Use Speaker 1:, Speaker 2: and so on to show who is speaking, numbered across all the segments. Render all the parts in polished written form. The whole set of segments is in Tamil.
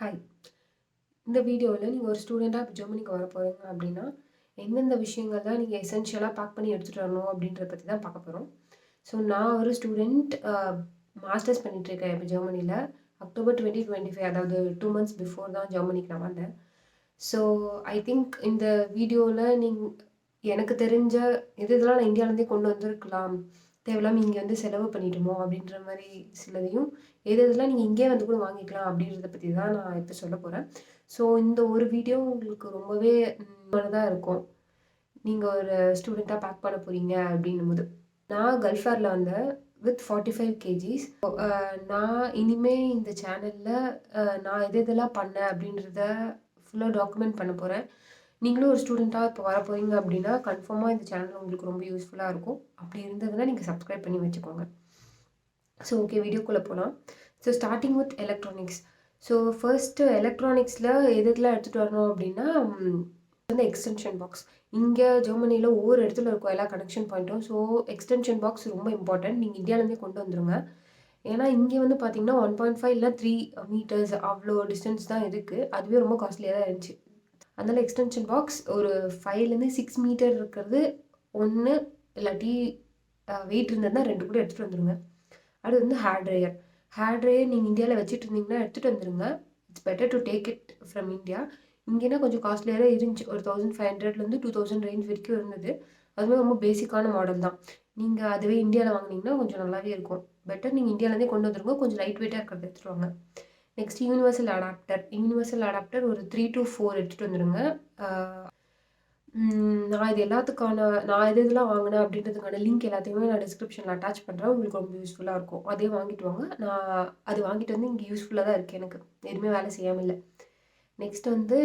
Speaker 1: ஹாய். இந்த வீடியோவில் நீங்கள் ஒரு ஸ்டூடெண்ட்டாக ஜெர்மனிக்கு வர போகிறீங்க அப்படின்னா எந்தெந்த விஷயங்கள் தான் நீங்கள் எசென்ஷியலாக பேக் பண்ணி எடுத்துகிட்டு வரணும் அப்படின்றத பற்றி தான் பார்க்க போகிறோம். ஸோ நான் ஒரு ஸ்டூடெண்ட் மாஸ்டர்ஸ் பண்ணிகிட்ருக்கேன் இப்போ ஜெர்மனியில். அக்டோபர் 2025, அதாவது 2 months பிஃபோர் தான் ஜெர்மனிக்கு நான் வந்தேன். ஸோ ஐ திங்க் இந்த வீடியோவில் எனக்கு தெரிஞ்ச இதெல்லாம் நான் இந்தியாவிலேருந்தே கொண்டு வந்திருக்கலாம், தேவையில்லாமல் இங்கே வந்து செலவு பண்ணிட்டோமோ அப்படின்ற மாதிரி சிலதையும், இதெல்லாம் நீங்கள் இங்கே வந்து கூட வாங்கிக்கலாம் அப்படின்றத பற்றி தான் நான் இப்போ சொல்ல போகிறேன். ஸோ இந்த ஒரு வீடியோ உங்களுக்கு ரொம்பவே மனதாக இருக்கும், நீங்கள் ஒரு ஸ்டூடெண்ட்டாக பேக் பண்ண போகிறீங்க அப்படின்னும் போது. நான் கல்ஃபேரில் வந்தேன் வித் 45 kgs. நான் இனிமேல் இந்த சேனலில் நான் இதெல்லாம் பண்ணேன் அப்படின்றத ஃபுல்லாக டாக்குமெண்ட் பண்ண போகிறேன். நீங்களும் ஒரு ஸ்டூடெண்ட்டாக இப்போ வர போகிறீங்க அப்படின்னா கன்ஃபார்மாக இந்த சேனல் உங்களுக்கு ரொம்ப யூஸ்ஃபுல்லாக இருக்கும். அப்படி இருந்ததுன்னா நீங்கள் சப்ஸ்கிரைப் பண்ணி வச்சுக்கோங்க. ஸோ ஓகே, வீடியோக்குள்ளே போகலாம். So starting with electronics. So first எலக்ட்ரானிக்ஸில் எதுக்கெலாம் எடுத்துகிட்டு வரணும் அப்படின்னா வந்து எக்ஸ்டென்ஷன் பாக்ஸ். இங்கே ஜெர்மனியில் ஒவ்வொரு இடத்துல இருக்கும் எல்லா கனெக்ஷன் பாயிண்ட்டும். ஸோ எக்ஸ்டென்ஷன் பாக்ஸ் ரொம்ப இம்பார்ட்டன்ட். நீங்கள் இந்தியாவிலேருந்தே கொண்டு வந்துடுங்க. ஏன்னா இங்கே வந்து பார்த்தீங்கன்னா 1.5 இல்லை 3 meters அவ்வளோ டிஸ்டன்ஸ் தான் இருக்குது. அதுவே ரொம்ப காஸ்ட்லியாக தான் இருந்துச்சு. அதனால் எக்ஸ்டென்ஷன் பாக்ஸ் ஒரு 5லேருந்து 6 மீட்டர் இருக்கிறது ஒன்று, இல்லாட்டி வெயிட் இருந்ததுன்னா 2 கூட எடுத்துகிட்டு வந்துடுங்க. அடுத்து வந்து ஹேர் ட்ரையர். ஹேர் ட்ரையர் நீங்கள் இந்தியாவில் வச்சுட்டு இருந்தீங்கன்னா எடுத்துகிட்டு வந்துடுங்க. It's better to take it from India. இங்கேனா கொஞ்சம் காஸ்ட்லியாக தான் இருந்துச்சு. ஒரு 1500லேருந்து 2000 ரேஞ்ச் வரைக்கும் இருந்தது. அதுவே ரொம்ப பேசிக்கான மாடல் தான். நீங்கள் அதுவே இந்தியாவில் வாங்கினீங்கன்னா கொஞ்சம் நல்லாவே இருக்கும். பெட்டர் நீங்கள் இந்தியாவிலேருந்தே கொண்டு வந்துடுங்க. கொஞ்சம் லைட் வெயிட்டாக இருக்கிறத எடுத்துகிட்டு வாங்க. Next universal adapter. Universal adapter ஒரு 3 to 4 எடுத்துகிட்டு வந்துடுங்க. நான் இது எல்லாத்துக்கான நான் இதெல்லாம் வாங்கினேன் அப்படின்றதுக்கான லிங்க் எல்லாத்தையுமே நான் டிஸ்கிரிப்ஷனில் அட்டாச் பண்ணுறேன். உங்களுக்கு ரொம்ப யூஸ்ஃபுல்லாக இருக்கும். அதே வாங்கிட்டு வாங்க. நான் அது வாங்கிட்டு வந்து இங்கே யூஸ்ஃபுல்லாக தான் இருக்குது. எனக்கு எதுவுமே வேலை செய்யாமல் இல்லை. நெக்ஸ்ட் வந்து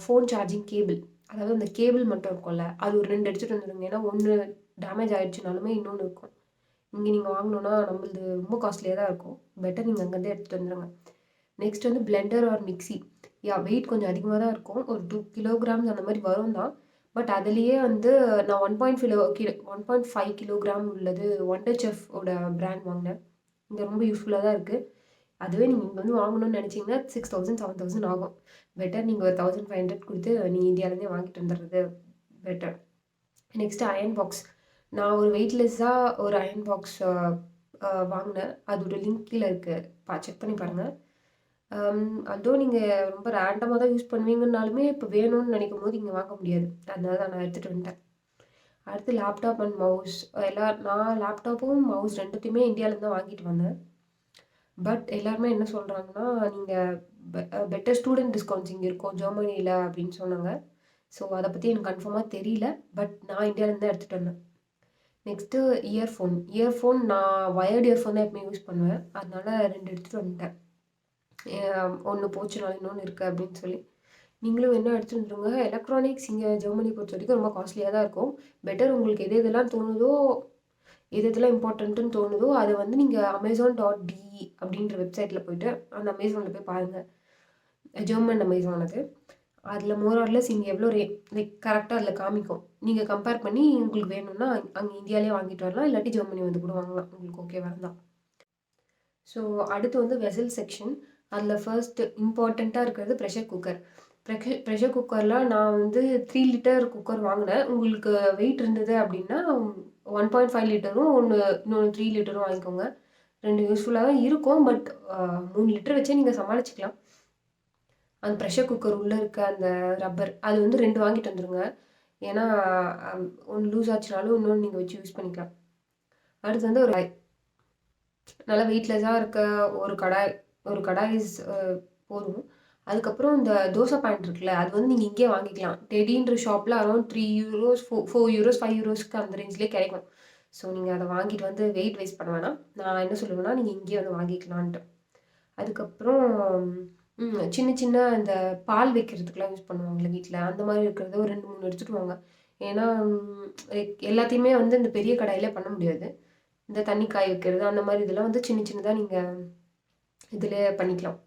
Speaker 1: ஃபோன் சார்ஜிங் கேபிள். அதாவது அந்த கேபிள் மட்டும் இருக்கும்ல, அது ஒரு 2 எடுத்துகிட்டு வந்துடுங்க. ஏன்னா ஒன்று டேமேஜ் ஆகிடுச்சுனாலுமே இன்னொன்று இருக்கும். இங்கே நீங்கள் வாங்கினோன்னா நம்மளது ரொம்ப காஸ்ட்லியாக தான் இருக்கும். பெட்டர் நீங்கள் அங்கேருந்தே எடுத்துகிட்டு வந்துடுங்க. நெக்ஸ்ட் வந்து பிளெண்டர் ஆர் மிக்சி. வெயிட் கொஞ்சம் அதிகமாக தான் இருக்கும். ஒரு 2 kilograms அந்த மாதிரி வரும் தான். பட் அதுலேயே வந்து நான் 1.5 kilogram உள்ளது ஒண்டர் செஃப் ஓட பிராண்ட் வாங்கினேன். இங்கே ரொம்ப யூஸ்ஃபுல்லாக தான் இருக்குது. அதுவே நீங்கள் இங்கே வந்து வாங்கணும்னு நினச்சிங்கன்னா 6000 7000 ஆகும். பெட்டர் நீங்கள் ஒரு 1500 கொடுத்து நீங்கள் இந்தியாவிலேருந்தே வாங்கிட்டு வந்துடுறது பெட்டர். Next iron box. நான் ஒரு வெயிட்லெஸ்ஸாக ஒரு அயன் பாக்ஸ் வாங்கினேன். அதோட லிங்க் கீழே இருக்குது, செக் பண்ணி பாருங்கள். அதுவும் நீங்கள் ரொம்ப ரேண்டமாக தான் யூஸ் பண்ணுவீங்கன்னாலுமே இப்போ வேணும்னு நினைக்கும் போது இங்கே வாங்க முடியாது. அதனால தான் நான் எடுத்துகிட்டு வந்துட்டேன். அடுத்து லேப்டாப் அண்ட் மவுஸ். நான் லேப்டாப்பும் மவுஸ் ரெண்டுத்தையுமே இந்தியாவிலேருந்து தான் வாங்கிட்டு வந்தேன். பட் எல்லாருமே என்ன சொல்கிறாங்கன்னா, நீங்கள் பெட்டர் ஸ்டூடெண்ட் டிஸ்கவுண்ட்ஸ் இங்கே இருக்கும் ஜெர்மனியில் அப்படின்னு சொன்னாங்க. ஸோ அதை பற்றி எனக்கு கன்ஃபார்மாக தெரியல. பட் நான் இந்தியாவிலேருந்து தான் எடுத்துகிட்டு வந்தேன். Next earphone. நான் வயர்டு இயர்ஃபோன் தான் எப்பவுமே யூஸ் பண்ணுவேன். அதனால 2 எடுத்துகிட்டு வந்துட்டேன். ஒன்று போச்சுனாலும் இன்னொன்று இருக்குது அப்படின்னு சொல்லி. நீங்களும் என்ன எடுத்துகிட்டு வந்துடுங்க. எலக்ட்ரானிக்ஸ் இங்கே ஜெர்மனி பொறுத்த வரைக்கும் ரொம்ப காஸ்ட்லியாக தான் இருக்கும். பெட்டர் உங்களுக்கு எதெல்லாம் தோணுதோ, எதெல்லாம் இம்பார்ட்டன்ட்டுன்னு தோணுதோ அதை வந்து நீங்கள் amazon.de அப்படின்ற வெப்சைட்டில் போய்ட்டு அந்த அமேசானில் போய் பாருங்கள். ஜெர்மன் அமேசான் அது. அதில் மோரார்லெஸ் இங்கே எவ்வளோ லைக் கரெக்டாக அதில் காமிக்கும். நீங்கள் கம்பேர் பண்ணி உங்களுக்கு வேணும்னா அங்கே இந்தியாவிலே வாங்கிட்டு வரலாம், இல்லாட்டி ஜெர்மனி வந்து கூட வாங்கலாம், உங்களுக்கு ஓகே வரலாம். ஸோ அடுத்து வந்து வெசல் செக்ஷன். அதில் ஃபர்ஸ்ட் இம்பார்ட்டண்ட்டாக இருக்கிறது ப்ரெஷர் குக்கர். ப்ரெஷர் குக்கரில் நான் வந்து 3 liter குக்கர் வாங்கினேன். உங்களுக்கு வெயிட் இருந்தது அப்படின்னா 1.5 literரும் இன்னொன்று 3 literரும் வாங்கிக்கோங்க. 2 யூஸ்ஃபுல்லாக தான் இருக்கும். பட் 3 liter வச்சே நீங்கள் சமாளிச்சிக்கலாம். அந்த ப்ரெஷர் குக்கர் உள்ளே இருக்க அந்த ரப்பர் அது வந்து 2 வாங்கிட்டு வந்துடுங்க. ஏன்னா ஒன்று லூஸ் ஆச்சுனாலும் இன்னொன்று நீங்கள் வச்சு யூஸ் பண்ணிக்கலாம். அடுத்து வந்து ஒரு நல்லா வெயிட்லெஸ்ஸாக இருக்க ஒரு கடாய் போதும். அதுக்கப்புறம் இந்த தோசை பேன் இருக்குல்ல, அது வந்து நீங்கள் இங்கேயே வாங்கிக்கலாம். டெடின்ற ஷாப்பில் அரௌண்ட் 3 euros 4 euros 5 eurosக்கு அந்த ரேஞ்சிலே கிடைக்கும். ஸோ நீங்கள் அதை வாங்கிட்டு வந்து வெயிட் வேஸ்ட் பண்ண வேணாம். நான் என்ன சொல்லுவேன்னா, நீங்கள் இங்கேயே வந்து வாங்கிக்கலான்ட்டு. அதுக்கப்புறம் சின்ன சின்ன இந்த பால் வைக்கிறதுக்குலாம் யூஸ் பண்ணுவாங்கள்ல வீட்டில், அந்த மாதிரி இருக்கிறத ஒரு 2 3 எடுத்துகிட்டு வாங்க. ஏன்னா எல்லாத்தையுமே வந்து இந்த பெரிய கடாயிலே பண்ண முடியாது. இந்த தண்ணி காய வைக்கிறது அந்த மாதிரி இதெல்லாம் வந்து சின்ன சின்னதாக நீங்கள் இதில் பண்ணிக்கலாம்.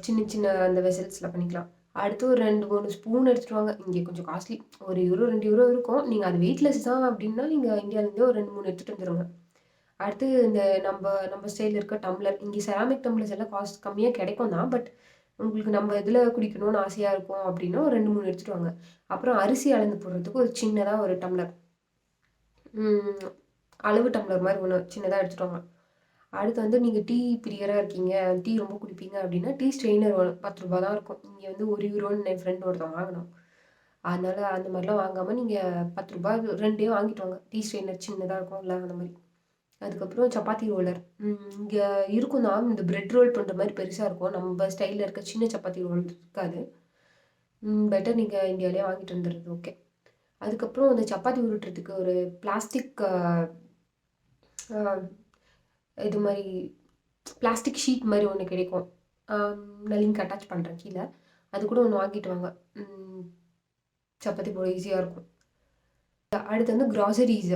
Speaker 1: சின்ன அந்த வெசல்ஸில் பண்ணிக்கலாம். அடுத்து ஒரு 2 3 ஸ்பூன் எடுத்துகிட்டு வாங்க. இங்கே கொஞ்சம் காஸ்ட்லி, €1 €2 இருக்கும். நீங்கள் அது வெயிட்லெஸ் தான் அப்படின்னா நீங்கள் இந்தியாவிலேருந்தே ஒரு 2 3 எடுத்துகிட்டு வந்துடுங்க. அடுத்து இந்த நம்ம நம்ம ஸ்டைல்ல இருக்க டம்ளர். இங்கே செராமிக் டம்ளர்ஸ் எல்லாம் காஸ்ட் கம்மியா கிடைக்கும் தான். பட் உங்களுக்கு நம்ம இதில குடிக்கணும்னு ஆசையா இருக்கும் அப்படின்னா, ஒரு 2, 3 எடுத்துட்டு வாங்க. அப்புறம் அரிசி அளந்து போடுறதுக்கு ஒரு சின்னதா ஒரு டம்ளர். ம் அளவு டம்ளர் மாரி ஒண்ணு சின்னதா எடுத்துட்டு வாங்க. அடுத்து வந்து நீங்க டீ பிரியரா இருக்கீங்க, டீ ரொம்ப குடிப்பீங்க அப்படின்னா, டீ ஸ்ட்ரெயினர் ரூ. 10 தான் இருக்கும். இங்க வந்து €1ன்னு என் ஃப்ரெண்ட் ஒருத்தன் வாங்குனான். அதனால அந்த மாரிலாம் வாங்காம நீங்க ரூ. 10 2 வாங்கிட்டு வாங்க. டீ ஸ்ட்ரெயினர் சின்னதா இருக்கும்ல அந்த மாரி. அதுக்கப்புறம் சப்பாத்தி ரோலர். இங்க இருக்கும் தான். இந்த பிரெட் ரோல் பண்ற மாரி பெருசா இருக்கும். நம்ம ஸ்டைல்ல இருக்க சின்ன சப்பாத்தி ரோல் இருக்காது. பெட்டர் நீங்க இந்தியாலயே வாங்கிட்டு வந்துறது ஓகே. அதுக்கப்புறம் அந்த சப்பாத்தி உருட்டுறதுக்கு ஒரு பிளாஸ்டிக் அ இது மாரி பிளாஸ்டிக் ஷீட் மாரி ஒண்ணு கிடைக்கும். நான் லிங்க் அட்டாச் பண்றேன் கீழ. அது கூட ஒண்ணு வாங்கிட்டு வாங்க. ம் சப்பாத்தி போட ஈஸியா இருக்கும். அடுத்து வந்து கிராசரீஸ்.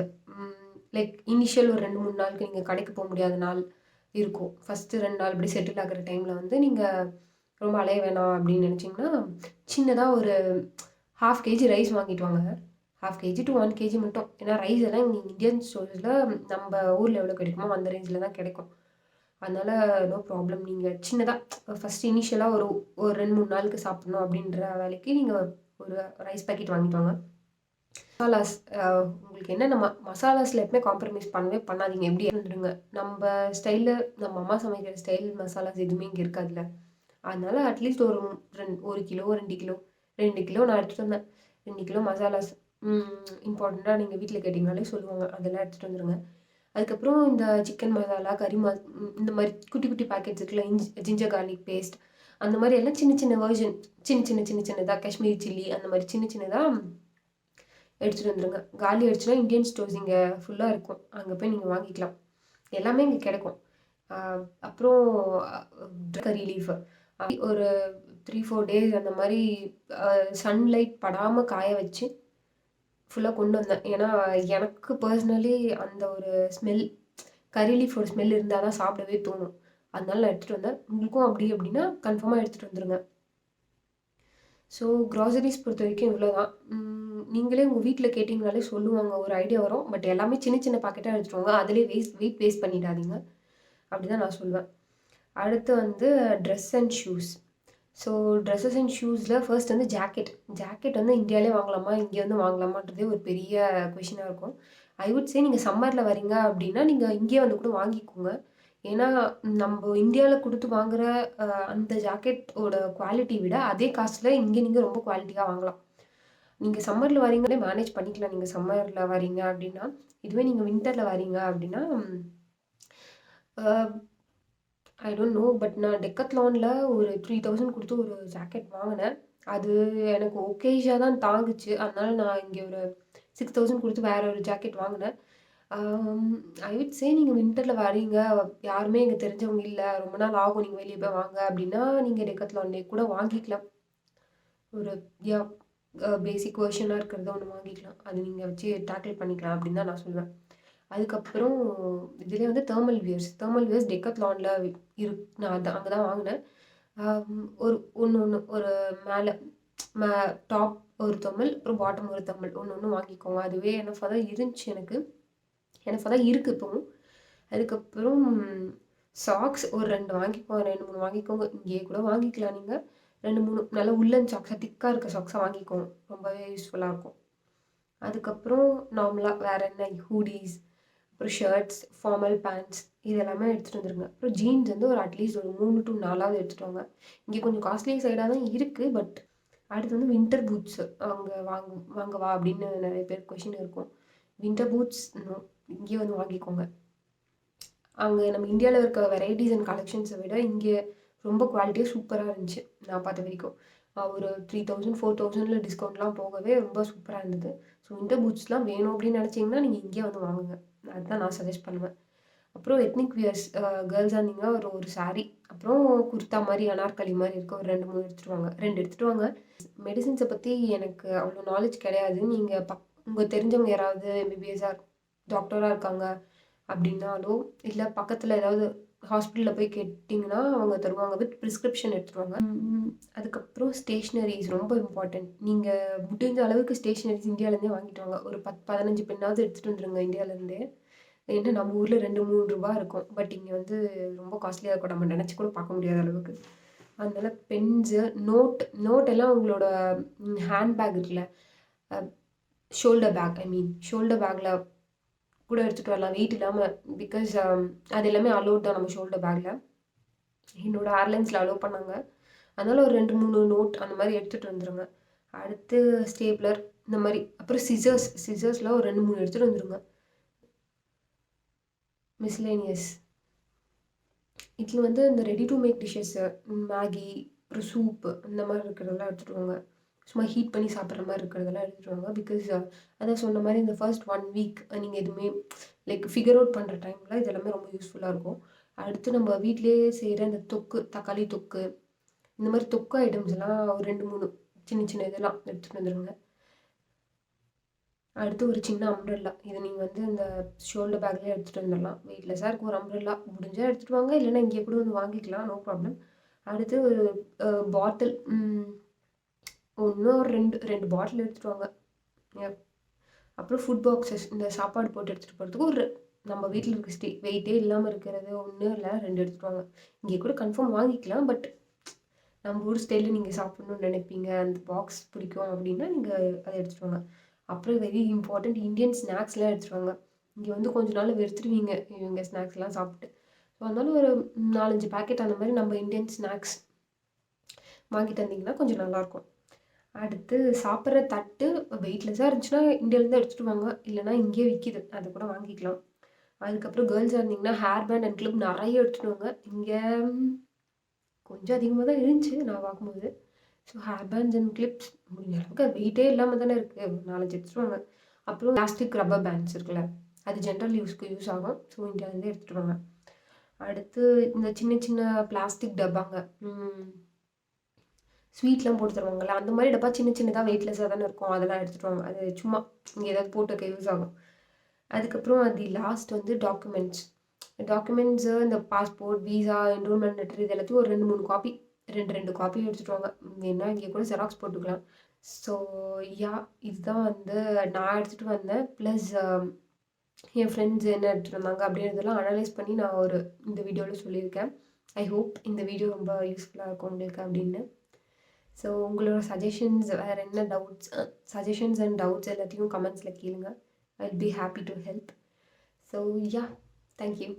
Speaker 1: லைக் இனிஷியல் ஒரு 2, 3 நாளுக்கு நீங்க கடைக்கு போ முடியாத நாள் இருக்கும். ஃபர்ஸ்ட்டு 2 நாள் இப்படி செட்டில் ஆகுற டைம்ல வந்து நீங்க ரொம்ப அலைய வேணாம் அப்படின்னு நினைச்சீங்கன்னா, சின்னதா ஒரு 1/2 கேஜி ரைஸ் வாங்கிட்டு வாங்க. 1/2 கேஜி டூ 1 கேஜி மட்டும். ஏன்னா ரைஸ் எல்லாம் இங்க இந்தியன் ஸ்டோர்ஸ்ல நம்ம ஊர்ல எவ்வளோ கிடைக்குமோ அந்த ரேஞ்சில தான் கிடைக்கும். அதனால நோ ப்ராப்ளம். நீங்க சின்னதா ஃபர்ஸ்ட் இனிஷியலா ஒரு ஒரு 2, 3 நாளுக்கு சாப்பிடணும் அப்படின்ற வேலைக்கு நீங்க ஒரு ரைஸ் பாக்கெட் வாங்கிட்டு வாங்க. மசாலாஸ் உங்களுக்கு என்னென்ன மசாலாஸ்ல எப்பவுமே காம்ப்ரமைஸ் பண்ணவே பண்ணாதீங்க. எப்படி இருந்துடுங்க. நம்ம ஸ்டைல்ல நம்ம அம்மா சமைக்கிற ஸ்டைல் மசாலாஸ் எதுவுமே இங்க இருக்காதுல்ல. அதனால அட்லீஸ்ட் ஒரு 1 கிலோ, 2 கிலோ 2 கிலோ நான் எடுத்துட்டு வந்தேன். 2 கிலோ மசாலாஸ் இம்பார்ட்டன்ட்டா நீங்க வீட்ல கேட்டீங்கனாலே சொல்லுவாங்க. அதெல்லாம் எடுத்துட்டு வந்துருங்க. அதுக்கப்புறம் இந்த சிக்கன் மசாலா, கறி இந்த மாரி குட்டி குட்டி பாக்கெட்ஸ் இருக்குல்ல, ஜிஞ்சர் கார்லிக் பேஸ்ட் அந்த மாரி எல்லாம் சின்ன சின்ன வெர்ஷன் சின்ன சின்னதா காஷ்மீரி சில்லி அந்த மாரி சின்ன சின்னதா எடுத்துட்டு வந்துருங்க. காலி ஆயிடுச்சுன்னா இந்தியன் ஸ்டோர்ஸ் இங்க ஃபுல்லா இருக்கும். அங்க போய் நீங்க வாங்கிக்கலாம். எல்லாமே இங்க கிடைக்கும். அ அப்புறம் கறி லீஃப் ஒரு 3, 4 டேஸ் அந்த மாரி சன்லைட் படாம காய வச்சு ஃபுல்லா கொண்டு வந்தேன். ஏன்னா எனக்கு பர்சனலி அந்த ஒரு ஸ்மெல் கறி லீஃபோட ஸ்மெல் இருந்தா தான் சாப்பிடவே தோணும். அதனால நான் எடுத்துட்டு வந்தேன். உங்களுக்கும் அப்படி அப்படின்னா கன்ஃபார்மா எடுத்துட்டு வந்துருங்க. ஸோ கிராசரிஸ் பொறுத்தவரைக்கும் இவ்வளோதான். நீங்களே உங்க வீட்ல கேட்டீங்கனாலே சொல்லுவாங்க. ஒரு ஐடியா வரும். பட் எல்லாமே சின்ன சின்ன பாக்கெட்டா எடுத்துட்டு வாங்க. அதிலேயே வெயிட் வேஸ்ட் பண்ணிடாதீங்க. அப்படிதான் நான் சொல்வேன். அடுத்து வந்து dress and shoes. So dresses and ஷூஸில் ஃபர்ஸ்ட் வந்து ஜாக்கெட். ஜாக்கெட் வந்து இந்தியாவிலே வாங்கலாமா? இங்கே வந்து வாங்கலாமான்றதே ஒரு பெரிய கொஷினாக இருக்கும். ஐ வுட் சே நீங்க சம்மர்ல வரீங்க அப்படின்னா, நீங்க இங்கேயே வந்து கூட வாங்கிக்கோங்க. ஏன்னா, நம்ப இந்தியால குடுத்து வாங்குற அந்த ஜாக்கெட்டோட குவாலிட்டி விட அதே காசுல இங்க நீங்க ரொம்ப குவாலிட்டியா வாங்கலாம். நீங்க சம்மர்ல வரீங்களே மேனேஜ் பண்ணிக்கலாம். நீங்க சம்மர்ல வரீங்க அப்படின்னா. இதுவே நீங்க வின்டர்ல வரீங்க அப்படின்னா, அ ஐ டோன்ட் நோ. பட் நான் டெக்காத்லான்ல ஒரு 3000 குடுத்து ஒரு ஜாக்கெட் வாங்குனேன். அது எனக்கு ஓகேஷா தான் தாங்குச்சு. அதனால நான் இங்க ஒரு 6000 குடுத்து வேற ஒரு ஜாக்கெட் வாங்குனேன். ஐ வுட் சே நீங்க வின்டர்ல வரீங்க, யாருமே இங்க தெரிஞ்சவங்க இல்ல, ரொம்ப நாள் ஆகும் நீங்க வெளிய போய் வாங்க அப்டின்னா, நீங்க டெக்காத்லான்லயே கூட வாங்கிக்கலாம். ஒரு யாஹ் பேசிக் வெர்ஷனா இருக்கிறத ஒண்ணு வாங்கிக்கலாம். அது நீங்க வச்சு டேக்கிள் பண்ணிக்கலாம் அப்டின்னு தான் நான் சொல்லுவேன். அதுக்கப்புறம் இதுலயே வந்து தெர்மல் வியர்ஸ் டெக்காத்லான்ல நான் அங்க தான் வாங்குனேன். ஒரு ஒண்ணு ஒரு மேல மே டாப் ஒரு தம்மல், அப்புறம் பாட்டம் ஒரு தம்மல் ஒண்ணு வாங்கிக்கோங்க. அதுவே எனஃபா தான் இருந்துச்சு எனக்கு. எனஃபா தான் இருக்கு இப்பவும். அதுக்கப்புறம் சாக்ஸ் ஒரு 2 வாங்கிக்கோங்க. 2, 3 வாங்கிக்கோங்க. இங்கேயே கூட வாங்கிக்கலாம் நீங்க. 2, 3 நல்ல உல்லன் சாக்ஸா திக்கா இருக்க சாக்ஸா வாங்கிக்கோங்க. ரொம்பவே யூஸ்ஃபுல்லா இருக்கும். அதுக்கப்புறம் நார்மலா வேற என்ன ஹூடீஸ், அப்புறம் ஷர்ட்ஸ், ஃபார்மல் பேண்ட்ஸ் இது எல்லாமே எடுத்துட்டு வந்துருங்க. அப்புறம் ஜீன்ஸ் வந்து ஒரு அட்லீஸ்ட் ஒரு 3 டூ 4வது எடுத்துட்டு வாங்க. இங்கே கொஞ்சம் காஸ்ட்லி சைடா தான் இருக்கு. பட் அடுத்து வந்து வின்டர் பூட்ஸ் அங்க வாங்கவா அப்படின்னு நெறைய பேர் கொஸ்டின் இருக்கும். வின்டர் பூட்ஸ் இங்கேயே வந்து வாங்கிக்கோங்க. அங்க நம்ம இந்தியால இருக்க வெரைட்டீஸ் அண்ட் கலெக்ஷன்ஸ விட இங்கே ரொம்ப குவாலிட்டியா சூப்பரா இருந்துச்சு. நான் பார்த்த வரைக்கும். ஒரு 3000, 4000ல டிஸ்கவுண்ட்லாம் போகவே ரொம்ப சூப்பரா இருந்தது. ஸோ வின்டர் பூட்ஸ்லாம் வேணும் அப்படின்னு நினைச்சீங்கன்னா, நீங்க இங்கேயே வந்து வாங்குங்க. அதுதான் நான் சஜெஸ்ட் பண்ணுவேன். அப்புறம் எத்னிக் வியர்ஸ் கேர்ள்ஸா இருந்தீங்கன்னா ஒரு சாரி, அப்புறம் குர்தா மாரி, அனார்கலி மாரி இருக்க ஒரு 2, 3 எடுத்துட்டு வாங்க. 2 எடுத்துட்டு வாங்க. மெடிசின்ஸ பத்தி எனக்கு அவ்வளோ நாலேட்ஜ் கிடையாது. நீங்க உங்க தெரிஞ்சவங்க யாராவது எம்பிபிஎஸ்ஸா டாக்டரா இருக்காங்க அப்படின்னாலோ, இல்ல பக்கத்துல ஏதாவது ஹாஸ்பிட்டல்ல போய் கேட்டீங்கன்னா, அவங்க தருவாங்க. வித் பிரிஸ்கிரிப்ஷன் எடுத்துட்டு வாங்க. அதுக்கப்புறம் ஸ்டேஷனரீஸ் ரொம்ப இம்பார்ட்டன்ட். நீங்க முடிஞ்ச அளவுக்கு ஸ்டேஷனரீஸ் இந்தியாலேருந்தே வாங்கிட்டு வாங்க. ஒரு 10, 15 பென்னாவது எடுத்துட்டு வந்துருங்க இந்தியாலேருந்தே. ஏன்னா நம்ம ஊர்ல ரூ. 2, 3 இருக்கும். பட் இங்க வந்து ரொம்ப காஸ்ட்லியா இருக்கும். நம்ம நெனச்சு கூட பார்க்க முடியாத அளவுக்கு. அதனால பென்ஸு, நோட் எல்லாம் உங்களோட ஹேண்ட் பேக் இருக்குல்ல, அ ஷோல்டர் பேக் ஷோல்டர் பேக்ல கூட எடுத்துட்டு வரலாம். வெயிட் இல்லாம. பிகாஸ் அது எல்லாமே அலோவ்ட் தான் நம்ம ஷோல்டர் பேக்ல. என்னோட ஏர்லைன்ஸ்ல அலோவ் பண்ணாங்க. அதனால ஒரு 2, 3 நோட் அந்த மாரி எடுத்துட்டு வந்துருங்க. அடுத்து ஸ்டேப்லர் இந்த மாரி. அப்புறம் சிசர்ஸ்லாம் ஒரு 2, 3 எடுத்துட்டு வந்துருங்க. மிஸ்லேனியஸ். இதில வந்து இந்த ready to make dishes, Maggi, அப்புறம் சூப்பு இந்த மாரி இருக்கிறதெல்லாம் எடுத்துட்டு வாங்க. சும்மா ஹீட் பண்ணி சாப்பிடுற மாரி இருக்கிறதெல்லாம் எடுத்துட்டு வாங்க. பிகாஸ் அதான் சொன்ன மாரி இந்த ஃபர்ஸ்ட் 1 வீக் நீங்க எதுவுமே லைக் ஃபிகர் அவுட் பண்ற டைம்ல இது எல்லாமே ரொம்ப யூஸ்ஃபுல்லா இருக்கும். அடுத்து நம்ம வீட்லயே செய்ற இந்த தொக்கு, தக்காளி தொக்கு, இந்த மாரி தொக்கு ஐட்டம்ஸ்லாம் ஒரு 2, 3 சின்ன சின்ன இதெல்லாம் எடுத்துட்டு வந்துருங்க. அடுத்து ஒரு சின்ன அம்ப்ரெல்லா. இது நீங்க வந்து இந்த ஷோல்டர் பேக்லயே எடுத்துட்டு வந்துரலாம். வெயிட்லெஸ்ஸா இருக்க ஒரு அம்ப்ரெல்லா. முடிஞ்சா எடுத்துட்டு வாங்க. இல்லன்னா இங்கேயே கூட வந்து வாங்கிக்கலாம். No problem. அடுத்து ஒரு பாட்டில் 1 ஆர் 2 பாட்டில் எடுத்துட்டு வாங்க. யப். அப்புறம் ஃபுட் பாக்ஸஸ் இந்த சாப்பாடு போட்டு எடுத்துட்டு போறதுக்கு ஒரு நம்ம வீட்ல இருக்க வெயிட்டே இல்லாம இருக்கிறது 1 இல்ல 2 எடுத்துட்டு வாங்க. இங்கே கூட கன்ஃபார்ம் வாங்கிக்கலாம். பட் நம்ம ஊர் ஸ்டைல்ல நீங்க சாப்பிடணும்னு நினைப்பீங்க. அந்த பாக்ஸ் பிடிக்கும் அப்படின்னா, நீங்க அத எடுத்துட்டு வாங்க. அப்புறம் வெரி இம்பார்ட்டன்ட் இந்தியன் ஸ்நாக்ஸ்லாம் எடுத்துட்டு வாங்க. இங்க வந்து கொஞ்ச நாள்ல வெறுத்துருவீங்க இவங்க ஸ்நாக்ஸ்லாம் சாப்பிட்டு. ஸோ அதனால ஒரு 4, 5 பாக்கெட் அந்த மாரி நம்ம இந்தியன் ஸ்நாக்ஸ் வாங்கிட்டு வந்தீங்கன்னா கொஞ்சம் நல்லாயிருக்கும். அடுத்து சாப்பிட்ற தட்டு வெயிட்லெஸ்ஸா இருந்துச்சுன்னா இந்தியாவிலேருந்து எடுத்துட்டு வாங்க. இல்லன்னா இங்கேயே விக்கிது. அது கூட வாங்கிக்கலாம். அதுக்கப்புறம் கேர்ள்ஸா இருந்தீங்கன்னா ஹேர் பேண்ட் அண்ட் கிளிப் நெறைய எடுத்துட்டு வாங்க. இங்க கொஞ்சம் அதிகமா தான் இருந்துச்சு நான் பார்க்கும்போது. So hair pants and clips முடிஞ்ச அளவுக்கு அது வெயிட்டே இல்லாம தானே இருக்கு. 4, 5 எடுத்துட்டு வாங்க. அப்புறம் பிளாஸ்டிக் ரப்பர் பேண்ட்ஸ் இருக்குல்ல, அது ஜென்ரல் யூஸ்க்கு யூஸ் ஆகும். ஸோ இந்தியாவிலேருந்தே எடுத்துட்டு வாங்க. அடுத்து இந்த சின்ன சின்ன பிளாஸ்டிக் டப்பாங்க. ஸ்வீட்லாம் போட்டு தருவாங்கல்ல, அந்த மாரி டப்பா சின்ன சின்னதா வெயிட்லெஸ்ஸா தானே இருக்கும். அதெல்லாம் எடுத்துட்டு வாங்க. அது சும்மா இங்க ஏதாவது போட்டு வைக்க யூஸ் ஆகும். அதுக்கப்புறம் லாஸ்ட் வந்து டாக்குமெண்ட்ஸு இந்த பாஸ்போர்ட், விசா, என்ரோல்மெண்ட் லெட்டர் இது எல்லாத்தையும் ஒரு 2, 3 காப்பி 2 காப்பி எடுத்துட்டு வாங்க. வேணுனா இங்கே கூட ஜெராக்ஸ் போட்டுக்கலாம். ஸோ இதுதான் வந்து நான் எடுத்துட்டு வந்தேன். ப்ளஸ் என் ஃப்ரெண்ட்ஸ் என்ன எடுத்துட்டு வந்தாங்க அப்படின்றதெல்லாம் அனலைஸ் பண்ணி நான் இந்த வீடியோவில் சொல்லியிருக்கேன். ஐ ஹோப் இந்த வீடியோ ரொம்ப யூஸ்ஃபுல்லாக இருக்கும் உங்களுக்கு அப்படின்னு. ஸோ உங்களோட வேறு என்ன சஜஷன்ஸ் அண்ட் டவுட்ஸ் எல்லாத்தையும் கமெண்ட்ஸில் கேளுங்க. I will be happy to help. So thank you.